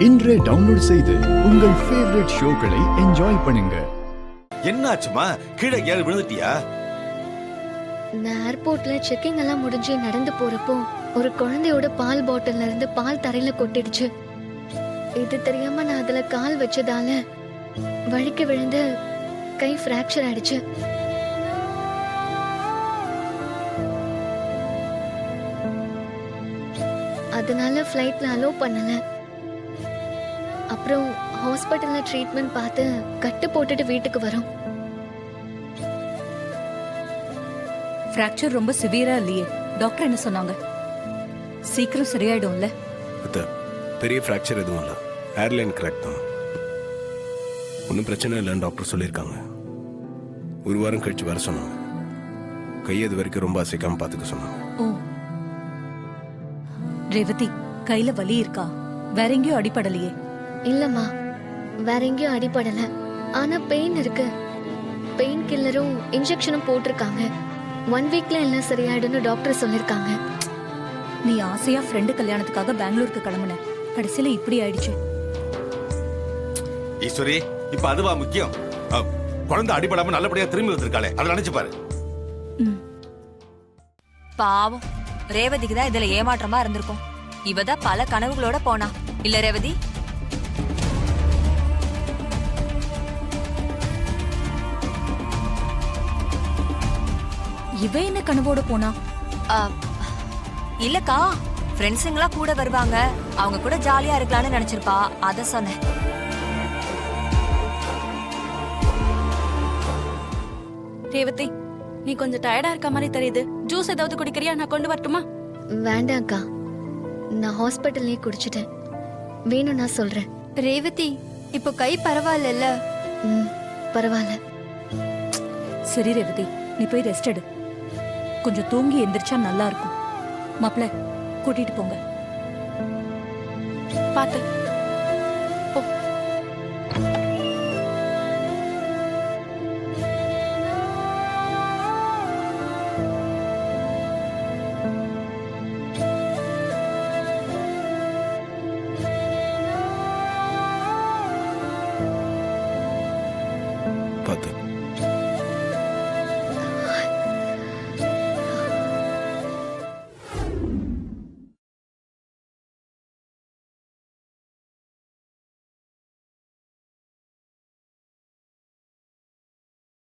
இன்றே டவுன்லோட் செய்து உங்கள் ஃபேவரட் ஷோக்களை என்ஜாய் பண்ணுங்க. என்னாச்சுமா? கீழே ஏறி விழுந்துட்டியா? நான் ஏர்போர்ட்ல செக்கிங் எல்லாம் முடிஞ்சு நடந்து போறப்போ ஒரு குழந்தையோட பால் பாட்டில்ல இருந்து பால் தரையில கொட்டிடுச்சு. இது தெரியாம நான் அதுல கால் வச்சதால வழிக்கு விழுந்து கை ஃப்ராக்சர் ஆயிடுச்சு. அதனால ஃப்ளைட்ல அலோ பண்ணல. அப்புறம் ஹாஸ்பிட்டல்ல ட்ரீட்மெண்ட் பார்த்து கட்டு போட்டுட்டு வீட்டுக்கு வரோம். ஃப்ராக்சர் ரொம்ப சிவியரா இல்லையே? டாக்டர் என்ன சொன்னாங்க? சீக்கிரம் சரியாயிடும்ல? பெரிய ஃப்ராக்சர் எதுவும் இல்லை, ஏர்லைன் கிராக் தான். ஒன்றும் பிரச்சனை இல்லைன்னு டாக்டர் சொல்லியிருக்காங்க. ஒரு வாரம் கழிச்சு வர சொன்னாங்க. கையது வரைக்கும் ரொம்ப அசைக்காம பார்த்துக்க சொன்னாங்க. ஓ ரேவதி, கையில வலி இருக்கா? வேற எங்கேயும் அடிபடலையே? இல்லம்மா, வேற எங்கேயும் அடிபடல. ஆனா பெயின் இருக்கு. பெயின் கில்லரும் இன்ஜெக்ஷனும் போட்டிருக்காங்க. 1 வீக்ல எல்லாம் சரியாயிடும்னு டாக்டர் சொல்லிருக்காங்க. நீ ஆசையா ஃப்ரெண்டு கல்யாணத்துக்காக பெங்களூருக்கு கிளம்புன, கடைசியில இப்படி ஆயிடுச்சு. ஈஸ்வரி, இப்ப அதுவா முக்கியம்? குழந்தை அடிபடாம நல்லபடியா திரும்பி வந்திருக்காளே, அதை நினைச்சு பாரு. பாவம், ரேவதிக்கு தான் இதுல ஏமாற்றமா இருந்திருக்கும். இவதான் பல கனவுகளோட போனா இல்ல ரேவதி? இவ என்ன கனவோட போனா? இல்லக்கா, ஃப்ரெண்ட்ஸுங்களா கூட வருவாங்க, அவங்க கூட ஜாலியா இருக்கலாம்னு நினைச்சிருப்பா, அத சொன்னேன். ரேவதி, நீ கொஞ்சம் டயர்டா இருக்க மாதிரி தெரியுது. ஜூஸ் ஏதாவது குடிக்கிறியா? நான் கொண்டு வரட்டுமா? வேண்டாம்க்கா, நான் ஹாஸ்பிட்டல்லே குடிச்சிட்டேன். வேணும் நான் சொல்றேன். ரேவதி, இப்போ கை பரவாயில்ல? பரவாயில்ல. சரி ரேவதி, நீ போய் ரெஸ்ட் எடு. கொஞ்சம் தூங்கி எந்திரிச்சா நல்லா இருக்கும். மாப்பிள்ள, கூட்டிட்டு போங்க. பாத்து